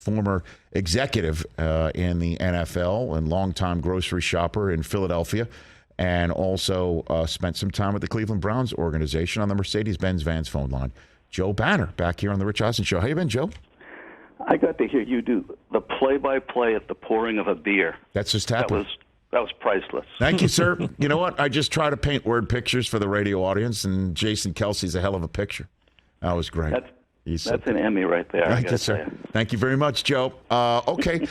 former executive in the NFL and longtime grocery shopper in Philadelphia, and also spent some time with the Cleveland Browns organization on the Mercedes-Benz Vans phone line. Joe Banner, back here on the Rich Eisen Show. How you been, Joe? I got to hear you do the play-by-play at the pouring of a beer. That's just happened. That was priceless. Thank you, sir. You know what? I just try to paint word pictures for the radio audience, and Jason Kelsey's a hell of a picture. That was great. That's an Emmy right there. Thank you, sir. Thank you very much, Joe. Okay,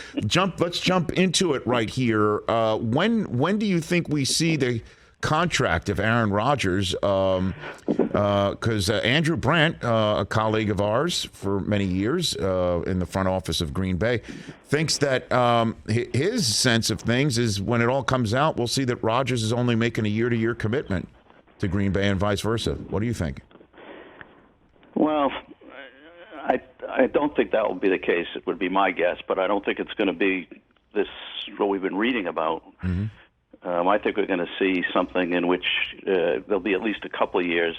let's jump into it right here. When do you think we see the contract of Aaron Rodgers? Because Andrew Brandt, a colleague of ours for many years in the front office of Green Bay, thinks that his sense of things is when it all comes out, we'll see that Rodgers is only making a year-to-year commitment to Green Bay and vice versa. What do you think? Well, I don't think that will be the case. It would be my guess, but I don't think it's going to be this what we've been reading about. Mm-hmm. I think we're going to see something in which there'll be at least a couple of years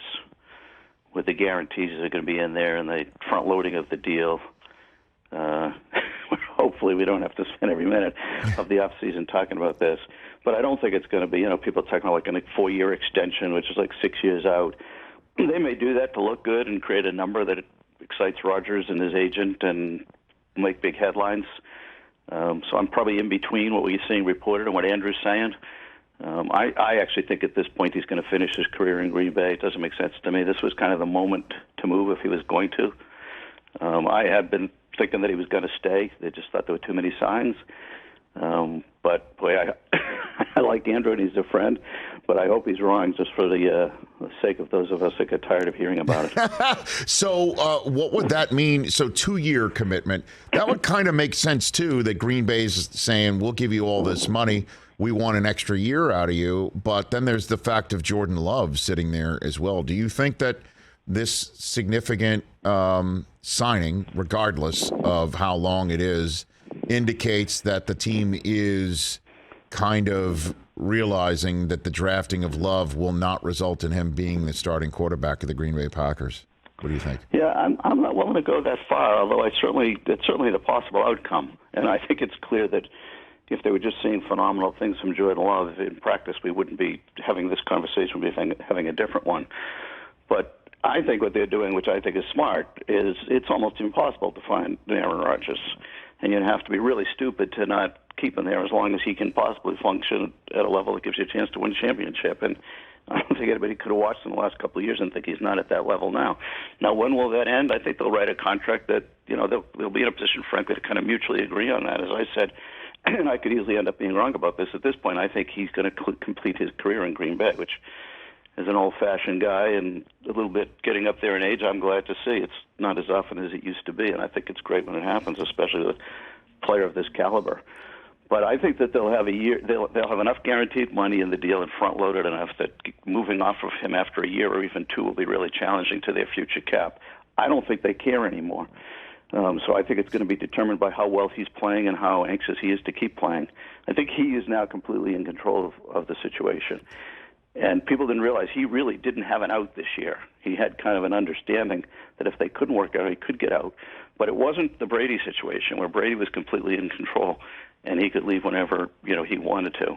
with the guarantees that are going to be in there and the front loading of the deal. Hopefully we don't have to spend every minute of the off season talking about this. But I don't think it's going to be, people are talking about like a 4-year extension, which is like 6 years out. They may do that to look good and create a number that excites Rodgers and his agent and make big headlines. So I'm probably in between what we're seeing reported and what Andrew's saying. I actually think at this point he's going to finish his career in Green Bay. It doesn't make sense to me. This was kind of the moment to move if he was going to. I had been thinking that he was going to stay. They just thought there were too many signs. But, boy, I like Andrew and he's a friend, but I hope he's wrong just for the sake of those of us that get tired of hearing about it. So what would that mean? So 2-year commitment. That would kind of make sense, too, that Green Bay's saying, we'll give you all this money. We want an extra year out of you. But then there's the fact of Jordan Love sitting there as well. Do you think that this significant signing, regardless of how long it is, indicates that the team is kind of realizing that the drafting of Love will not result in him being the starting quarterback of the Green Bay Packers? What do you think? Yeah, I'm not willing to go that far, although it's certainly the possible outcome. And I think it's clear that if they were just seeing phenomenal things from Jordan Love in practice, we wouldn't be having this conversation. We'd be having a different one. But I think what they're doing, which I think is smart, is it's almost impossible to find Aaron Rodgers. And you'd have to be really stupid to not keep him there as long as he can possibly function at a level that gives you a chance to win a championship. And I don't think anybody could have watched him the last couple of years and think he's not at that level now. Now, when will that end? I think they'll write a contract that, they'll be in a position, frankly, to kind of mutually agree on that. As I said, and I could easily end up being wrong about this, at this point, I think he's going to complete his career in Green Bay, which as an old-fashioned guy and a little bit getting up there in age, I'm glad to see. It's not as often as it used to be, and I think it's great when it happens, especially with a player of this caliber. But I think that they'll have a year. They'll have enough guaranteed money in the deal and front-loaded enough that moving off of him after a year or even two will be really challenging to their future cap. I don't think they care anymore. So I think it's going to be determined by how well he's playing and how anxious he is to keep playing. I think he is now completely in control of the situation. And people didn't realize he really didn't have an out this year. He had kind of an understanding that if they couldn't work out, he could get out. But it wasn't the Brady situation where Brady was completely in control and he could leave whenever he wanted to.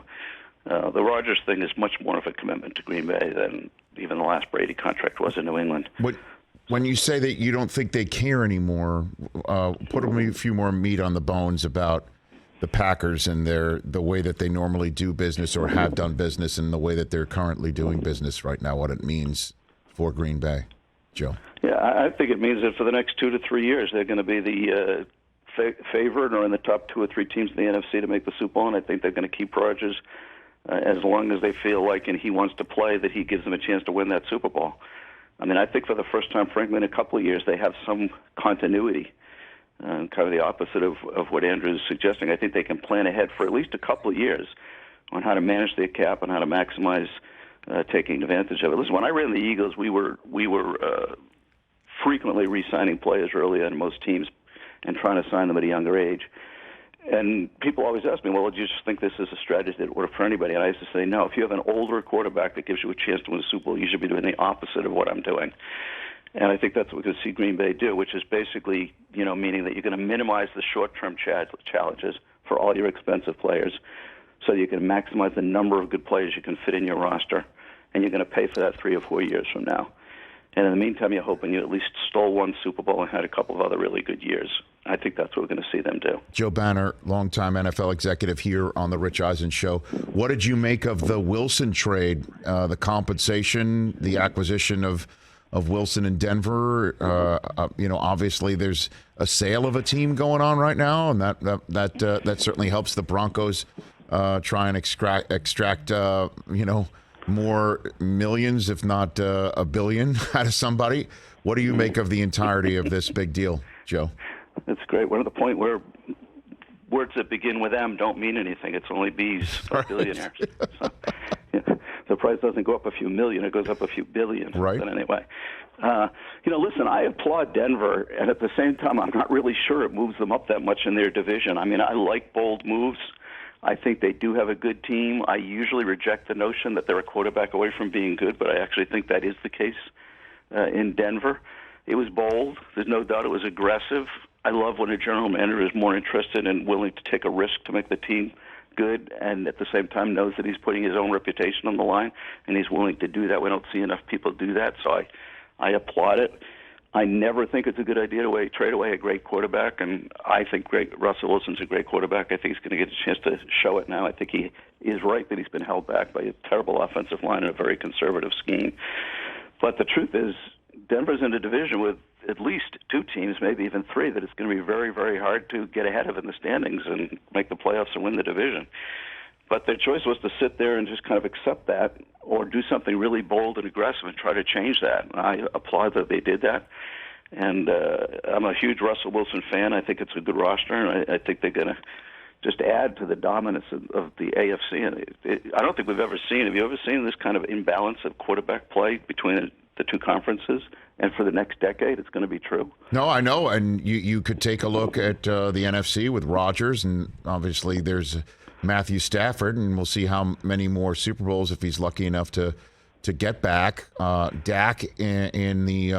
The Rodgers thing is much more of a commitment to Green Bay than even the last Brady contract was in New England. When you say that you don't think they care anymore, put a few more meat on the bones about the Packers and the way that they normally do business or have done business and the way that they're currently doing business right now, what it means for Green Bay. Joe? Yeah, I think it means that for the next 2 to 3 years, they're going to be the favorite or in the top 2 or 3 teams in the NFC to make the Super Bowl, and I think they're going to keep Rodgers as long as they feel like and he wants to play, that he gives them a chance to win that Super Bowl. I mean, I think for the first time, frankly, in a couple of years, they have some continuity. Kind of the opposite of what Andrew is suggesting. I think they can plan ahead for at least a couple of years on how to manage their cap and how to maximize taking advantage of it. Listen, when I ran the Eagles, we were frequently re-signing players early on most teams and trying to sign them at a younger age. And people always ask me, well, do you just think this is a strategy that would work for anybody? And I used to say, no, if you have an older quarterback that gives you a chance to win a Super Bowl, you should be doing the opposite of what I'm doing. And I think that's what we're going to see Green Bay do, which is basically, meaning that you're going to minimize the short-term challenges for all your expensive players so you can maximize the number of good players you can fit in your roster, and you're going to pay for that 3 or 4 years from now. And in the meantime, you're hoping you at least stole one Super Bowl and had a couple of other really good years. I think that's what we're going to see them do. Joe Banner, longtime NFL executive here on the Rich Eisen Show. What did you make of the Wilson trade, the compensation, the acquisition of Wilson in Denver? Obviously there's a sale of a team going on right now, and that certainly helps the Broncos try and extract more millions, if not $1 billion, out of somebody. What do you make of the entirety of this big deal, Joe? That's great. We're at the point where words that begin with M don't mean anything. It's only B's for billionaires. So, the price doesn't go up a few million; it goes up a few billion. Right. But anyway, listen, I applaud Denver, and at the same time, I'm not really sure it moves them up that much in their division. I mean, I like bold moves. I think they do have a good team. I usually reject the notion that they're a quarterback away from being good, but I actually think that is the case in Denver. It was bold. There's no doubt it was aggressive. I love when a general manager is more interested and willing to take a risk to make the team good, and at the same time knows that he's putting his own reputation on the line, and he's willing to do that. We don't see enough people do that, so I applaud it. I never think it's a good idea to trade away a great quarterback, and I think Russell Wilson's a great quarterback. I think he's going to get a chance to show it now. I think he is right that he's been held back by a terrible offensive line and a very conservative scheme. But the truth is, Denver's in a division with at least 2 teams, maybe even 3, that it's going to be very, very hard to get ahead of in the standings and make the playoffs and win the division. But their choice was to sit there and just kind of accept that, or do something really bold and aggressive and try to change that. I applaud that they did that. And I'm a huge Russell Wilson fan. I think it's a good roster, and I think they're going to just add to the dominance of the AFC. And I don't think we've ever seen. Have you ever seen this kind of imbalance of quarterback play between the 2 conferences? And for the next decade, it's going to be true. No, I know. And you could take a look at the NFC with Rodgers, and obviously there's Matthew Stafford, and we'll see how many more Super Bowls if he's lucky enough to get back. Dak in the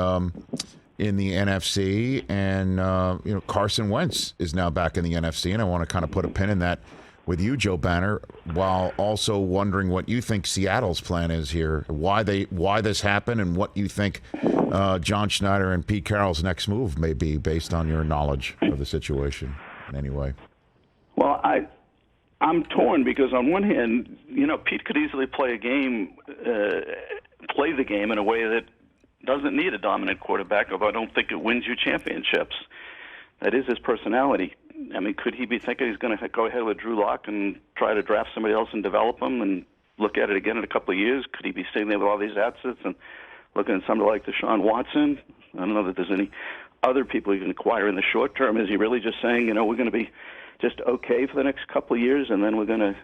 NFC, and Carson Wentz is now back in the NFC, and I want to kind of put a pin in that with you, Joe Banner, while also wondering what you think Seattle's plan is here, why this happened, and what you think John Schneider and Pete Carroll's next move may be based on your knowledge of the situation in any way. Well, I'm torn because on one hand, Pete could easily play the game in a way that doesn't need a dominant quarterback, although I don't think it wins you championships. That is his personality. I mean, could he be thinking he's going to go ahead with Drew Lock and try to draft somebody else and develop him and look at it again in a couple of years? Could he be sitting there with all these assets and looking at somebody like Deshaun Watson? I don't know that there's any other people you can acquire in the short term. Is he really just saying, we're going to be just okay for the next couple of years, and then we're going to,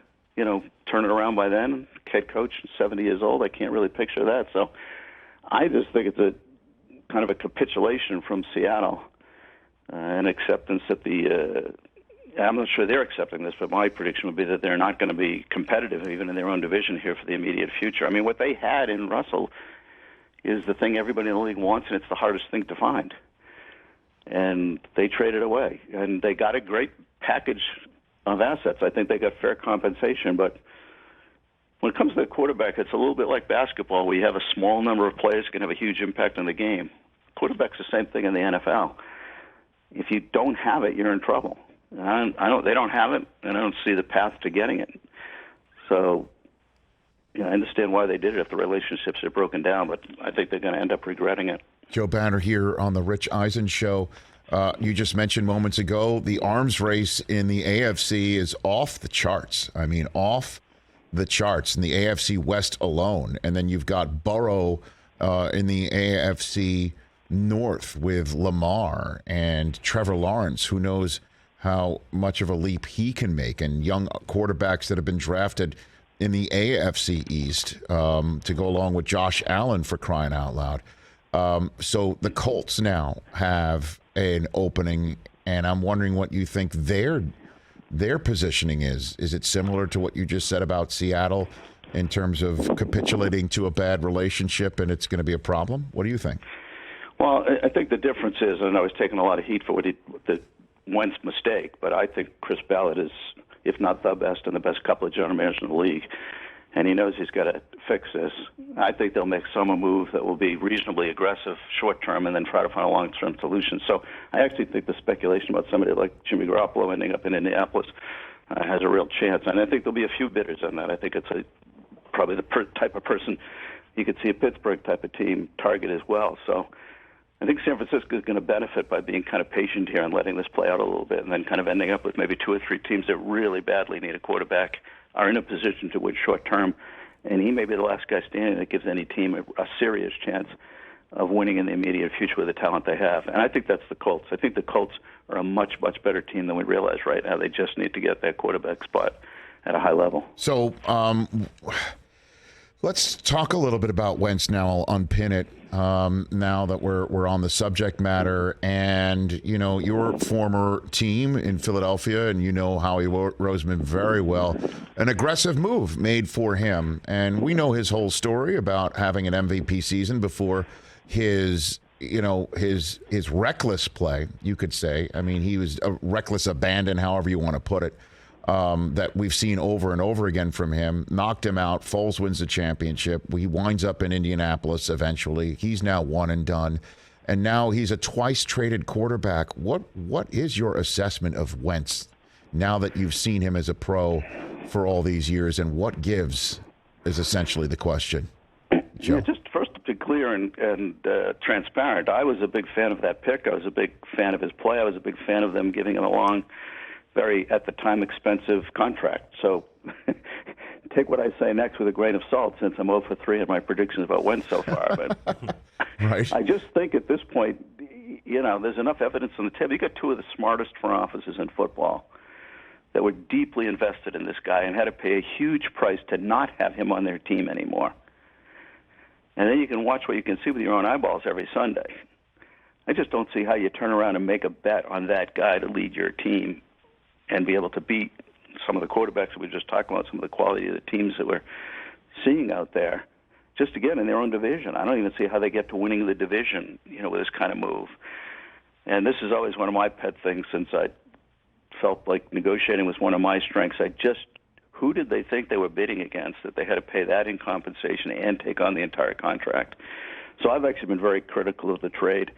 turn it around by then? Head coach, 70 years old, I can't really picture that. So I just think it's a kind of a capitulation from Seattle, an acceptance that I'm not sure they're accepting this, but my prediction would be that they're not going to be competitive even in their own division here for the immediate future. I mean, what they had in Russell is the thing everybody in the league wants, and it's the hardest thing to find. And they traded away, and they got a great package of assets. I think they got fair compensation, but when it comes to the quarterback, it's a little bit like basketball, where you have a small number of players that can have a huge impact on the game. Quarterback's the same thing in the NFL. If you don't have it, you're in trouble. They don't have it, and I don't see the path to getting it. So I understand why they did it if the relationships are broken down, but I think they're going to end up regretting it. Joe Banner here on the Rich Eisen Show. You just mentioned moments ago the arms race in the AFC is off the charts. I mean, off the charts in the AFC West alone. And then you've got Burrow in the AFC North with Lamar and Trevor Lawrence, who knows how much of a leap he can make, and young quarterbacks that have been drafted in the AFC East to go along with Josh Allen, for crying out loud. So the Colts now have an opening, and I'm wondering what you think their positioning is. Is it similar to what you just said about Seattle in terms of capitulating to a bad relationship and it's going to be a problem? What do you think? Well, I think the difference is, and I was taking a lot of heat for the Wentz mistake, but I think Chris Ballard is, if not the best, and the best couple of general managers in the league, and he knows he's got to fix this. I think they'll make some move that will be reasonably aggressive short term and then try to find a long-term solution. So I actually think the speculation about somebody like Jimmy Garoppolo ending up in Indianapolis has a real chance, and I think there'll be a few bidders on that. I think it's probably the type of person you could see a Pittsburgh type of team target as well. So I think San Francisco is going to benefit by being kind of patient here and letting this play out a little bit, and then kind of ending up with maybe 2 or 3 teams that really badly need a quarterback, are in a position to win short term, and he may be the last guy standing that gives any team a serious chance of winning in the immediate future with the talent they have. And I think that's the Colts. I think the Colts are a much, much better team than we realize right now. They just need to get that quarterback spot at a high level. So let's talk a little bit about Wentz now. I'll unpin it now that we're on the subject matter. And, you know, your former team in Philadelphia, and you know Howie Roseman very well, an aggressive move made for him. And we know his whole story about having an MVP season before his reckless play, you could say. I mean, he was a reckless abandon, however you want to put it. That we've seen over and over again from him, knocked him out. Foles wins the championship. He winds up in Indianapolis eventually. He's now one and done. And now he's a twice-traded quarterback. What is your assessment of Wentz now that you've seen him as a pro for all these years, and what gives is essentially the question. Joe? Yeah, just first to be clear and transparent, I was a big fan of that pick. I was a big fan of his play. I was a big fan of them giving him a long, very, at the time, expensive contract. So take what I say next with a grain of salt, since I'm 0 for 3 in my predictions about Wentz so far. But right. I just think at this point, you know, there's enough evidence on the table. You got 2 of the smartest front offices in football that were deeply invested in this guy and had to pay a huge price to not have him on their team anymore. And then you can watch what you can see with your own eyeballs every Sunday. I just don't see how you turn around and make a bet on that guy to lead your team and be able to beat some of the quarterbacks that we just talked about, some of the quality of the teams that we're seeing out there, just again in their own division. I don't even see how they get to winning the division, you know, with this kind of move. And this is always one of my pet things, since I felt like negotiating was one of my strengths. Who did they think they were bidding against that they had to pay that in compensation and take on the entire contract? So I've actually been very critical of the trade.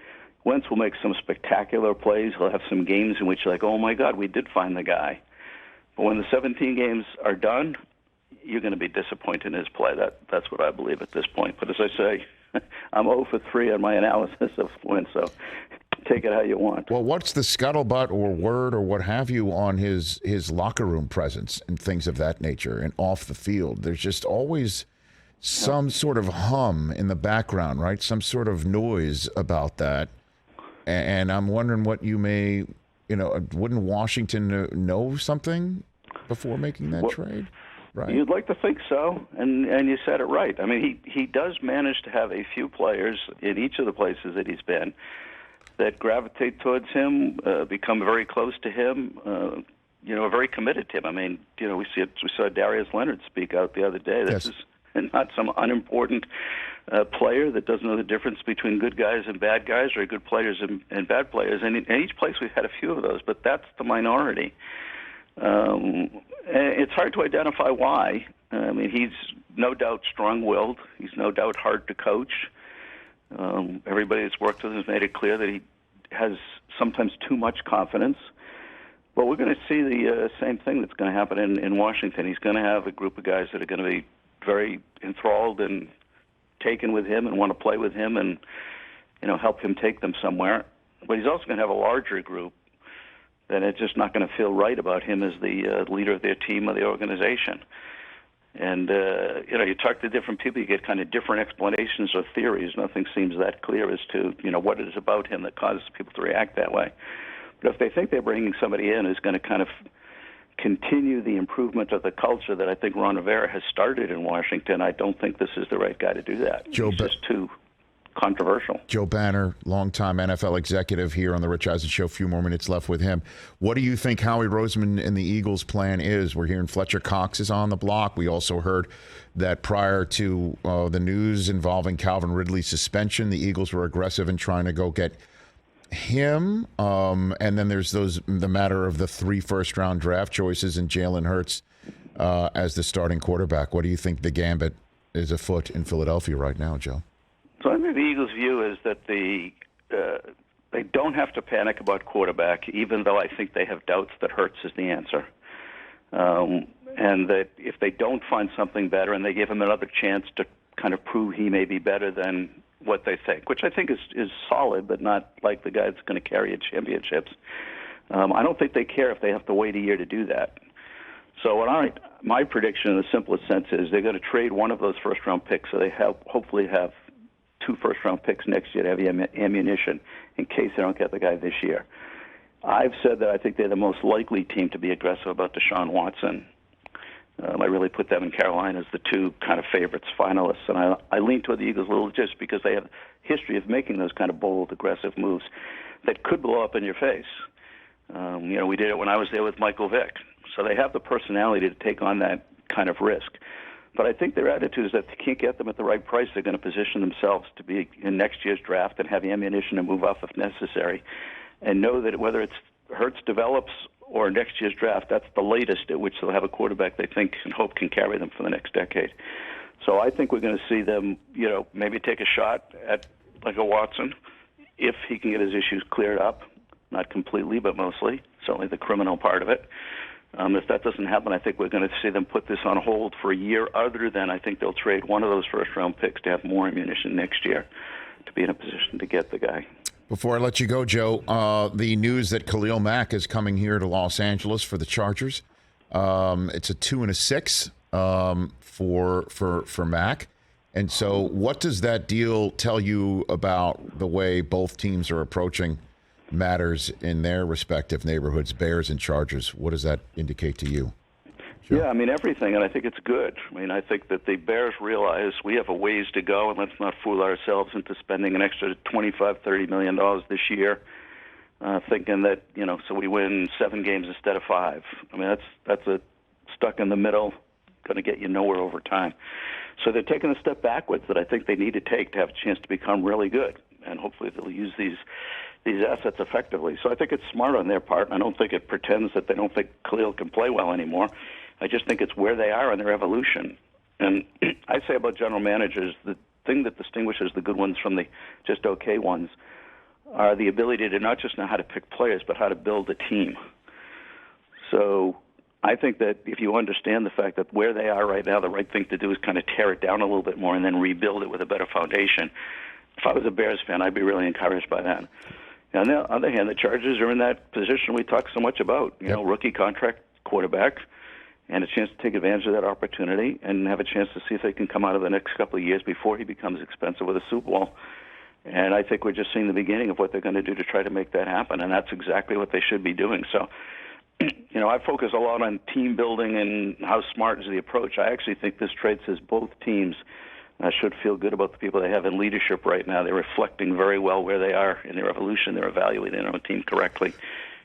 Wentz will make some spectacular plays. He'll have some games in which you're like, oh, my God, we did find the guy. But when the 17 games are done, you're going to be disappointed in his play. That's what I believe at this point. But as I say, I'm 0 for 3 on my analysis of Wentz, so take it how you want. Well, what's the scuttlebutt or word or what have you on his locker room presence and things of that nature and off the field? There's just always some sort of hum in the background, right? Some sort of noise about that. And I'm wondering what you may, you know, wouldn't Washington know something before making that trade? Right. You'd like to think so, and you said it right. I mean, he does manage to have a few players in each of the places that he's been that gravitate towards him, become very close to him, you know, very committed to him. I mean, you know, we saw Darius Leonard speak out the other day. This is not some unimportant player that doesn't know the difference between good guys and bad guys, or good players and bad players. And in each place we've had a few of those, but that's the minority. It's hard to identify why. I mean, he's no doubt strong-willed. He's no doubt hard to coach. Everybody that's worked with him has made it clear that he has sometimes too much confidence. But we're going to see the same thing that's going to happen in Washington. He's going to have a group of guys that are going to be very enthralled and taken with him and want to play with him and, you know, help him take them somewhere. But he's also going to have a larger group that it's just not going to feel right about him as the leader of their team or the organization. And, you know, you talk to different people, you get kind of different explanations or theories. Nothing seems that clear as to, you know, what it is about him that causes people to react that way. But if they think they're bringing somebody in who's going to kind of continue the improvement of the culture that I think Ron Rivera has started in Washington, I don't think this is the right guy to do that. He's just too controversial. Joe Banner, longtime NFL executive here on the Rich Eisen Show. A few more minutes left with him. What do you think Howie Roseman and the Eagles' plan is? We're hearing Fletcher Cox is on the block. We also heard that prior to the news involving Calvin Ridley's suspension, the Eagles were aggressive in trying to go get him. And then there's the matter of the 3 first-round draft choices and Jalen Hurts as the starting quarterback. What do you think the gambit is afoot in Philadelphia right now, Joe? So I think the Eagles' view is that they don't have to panic about quarterback, even though I think they have doubts that Hurts is the answer. And that if they don't find something better and they give him another chance to kind of prove he may be better than what they think, which I think is solid, but not like the guy that's going to carry a championships. I don't think they care if they have to wait a year to do that. So my prediction in the simplest sense is they're going to trade one of those first-round picks, so they hopefully have 2 first-round picks next year to have ammunition in case they don't get the guy this year. I've said that I think they're the most likely team to be aggressive about Deshaun Watson. I really put them in Carolina as the 2 kind of favorites, finalists, and I lean toward the Eagles a little just because they have a history of making those kind of bold, aggressive moves that could blow up in your face. We did it when I was there with Michael Vick. So they have the personality to take on that kind of risk. But I think their attitude is that if they can't get them at the right price, they're going to position themselves to be in next year's draft and have ammunition to move off if necessary, and know that whether it's Hurts develops or next year's draft, that's the latest at which they'll have a quarterback they think and hope can carry them for the next decade. So I think we're going to see them, maybe take a shot at like a Watson if he can get his issues cleared up, not completely, but mostly, certainly the criminal part of it. If that doesn't happen, I think we're going to see them put this on hold for a year, other than I think they'll trade one of those first-round picks to have more ammunition next year to be in a position to get the guy. Before I let you go, Joe, the news that Khalil Mack is coming here to Los Angeles for the Chargers. It's a 2 and a 6 for Mack. And so what does that deal tell you about the way both teams are approaching matters in their respective neighborhoods, Bears and Chargers? What does that indicate to you? Sure. Yeah, everything, and I think it's good. I think that the Bears realize we have a ways to go, and let's not fool ourselves into spending an extra $25-30 million this year, thinking that, so we win 7 games instead of 5. That's a stuck in the middle, going to get you nowhere over time. So they're taking a step backwards that I think they need to take to have a chance to become really good, and hopefully they'll use these assets effectively. So I think it's smart on their part. I don't think it pretends that they don't think Khalil can play well anymore. I just think it's where they are in their evolution. And I say about general managers, the thing that distinguishes the good ones from the just okay ones are the ability to not just know how to pick players, but how to build a team. So I think that if you understand the fact that where they are right now, the right thing to do is kind of tear it down a little bit more and then rebuild it with a better foundation. If I was a Bears fan, I'd be really encouraged by that. On the other hand, the Chargers are in that position we talk so much about, rookie contract quarterback, and a chance to take advantage of that opportunity and have a chance to see if they can come out of the next couple of years before he becomes expensive with a Super Bowl. And I think we're just seeing the beginning of what they're going to do to try to make that happen, and that's exactly what they should be doing. So, I focus a lot on team building and how smart is the approach. I actually think this trade says both teams should feel good about the people they have in leadership right now. They're reflecting very well where they are in their evolution. They're evaluating their own team correctly,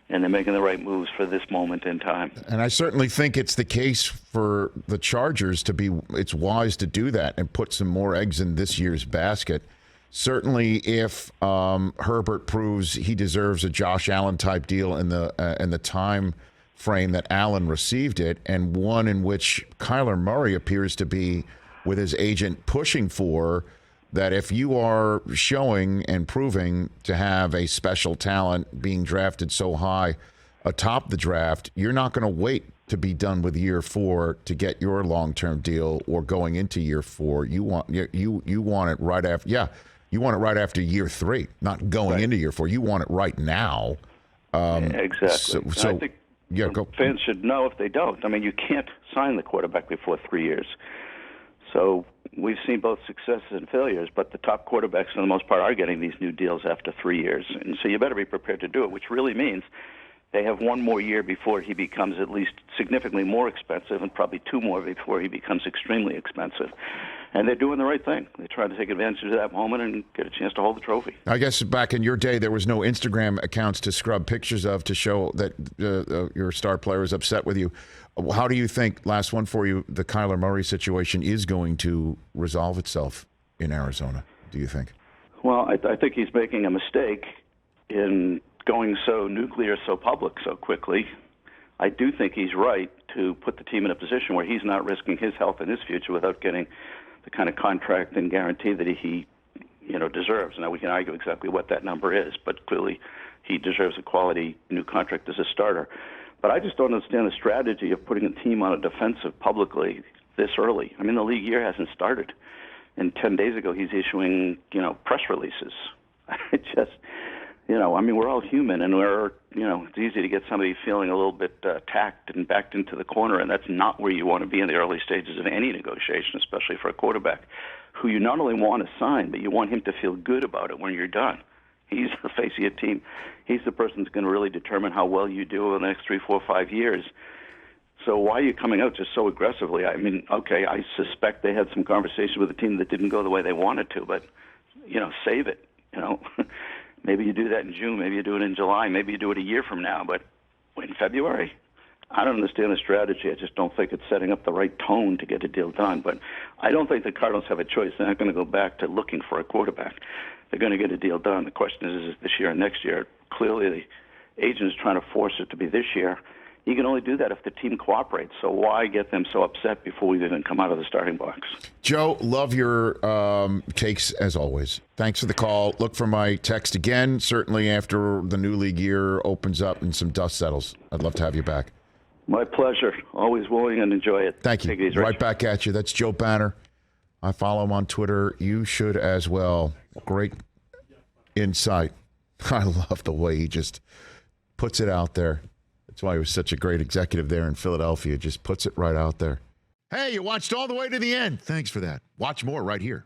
and they're making the right moves for this moment in time. And I certainly think it's the case for the Chargers it's wise to do that and put some more eggs in this year's basket. Certainly if Herbert proves he deserves a Josh Allen type deal in the time frame that Allen received it, and one in which Kyler Murray appears to be with his agent pushing for, that if you are showing and proving to have a special talent being drafted so high atop the draft, you're not going to wait to be done with year 4 to get your long-term deal or going into year 4. You want it right after. Yeah, you want it right after year 3, not going into year 4. You want it right now. Exactly. So I think fans should know if they don't. You can't sign the quarterback before 3 years. So we've seen both successes and failures, but the top quarterbacks, for the most part, are getting these new deals after 3 years. And so you better be prepared to do it, which really means they have 1 more year before he becomes at least significantly more expensive, and probably 2 more before he becomes extremely expensive. And they're doing the right thing. They're trying to take advantage of that moment and get a chance to hold the trophy. I guess back in your day, there was no Instagram accounts to scrub pictures of to show that your star player is upset with you. How do you think, last one for you, the Kyler Murray situation is going to resolve itself in Arizona, do you think? Well, I think he's making a mistake in going so nuclear, so public so quickly. I do think he's right to put the team in a position where he's not risking his health and his future without getting the kind of contract and guarantee that he deserves. Now, we can argue exactly what that number is, but clearly he deserves a quality new contract as a starter. But I just don't understand the strategy of putting a team on a defensive publicly this early. I mean, the league year hasn't started. And 10 days ago, he's issuing, press releases. It just, we're all human, and it's easy to get somebody feeling a little bit tacked and backed into the corner, and that's not where you want to be in the early stages of any negotiation, especially for a quarterback who you not only want to sign, but you want him to feel good about it when you're done. He's the face of your team. He's the person that's going to really determine how well you do over the next 3, 4, 5 years. So why are you coming out just so aggressively? I mean, okay, I suspect they had some conversation with the team that didn't go the way they wanted to, but, save it, Maybe you do that in June. Maybe you do it in July. Maybe you do it a year from now. But in February, I don't understand the strategy. I just don't think it's setting up the right tone to get a deal done. But I don't think the Cardinals have a choice. They're not going to go back to looking for a quarterback. They're going to get a deal done. The question is this year or next year? Clearly, the agent is trying to force it to be this year. You can only do that if the team cooperates. So why get them so upset before we even come out of the starting box? Joe, love your takes as always. Thanks for the call. Look for my text again, certainly after the new league year opens up and some dust settles. I'd love to have you back. My pleasure. Always willing and enjoy it. Thank you. Take it easy, right Rich. back at you. That's Joe Banner. I follow him on Twitter. You should as well. Great insight. I love the way he just puts it out there. That's why he was such a great executive there in Philadelphia. Just puts it right out there. Hey, you watched all the way to the end. Thanks for that. Watch more right here.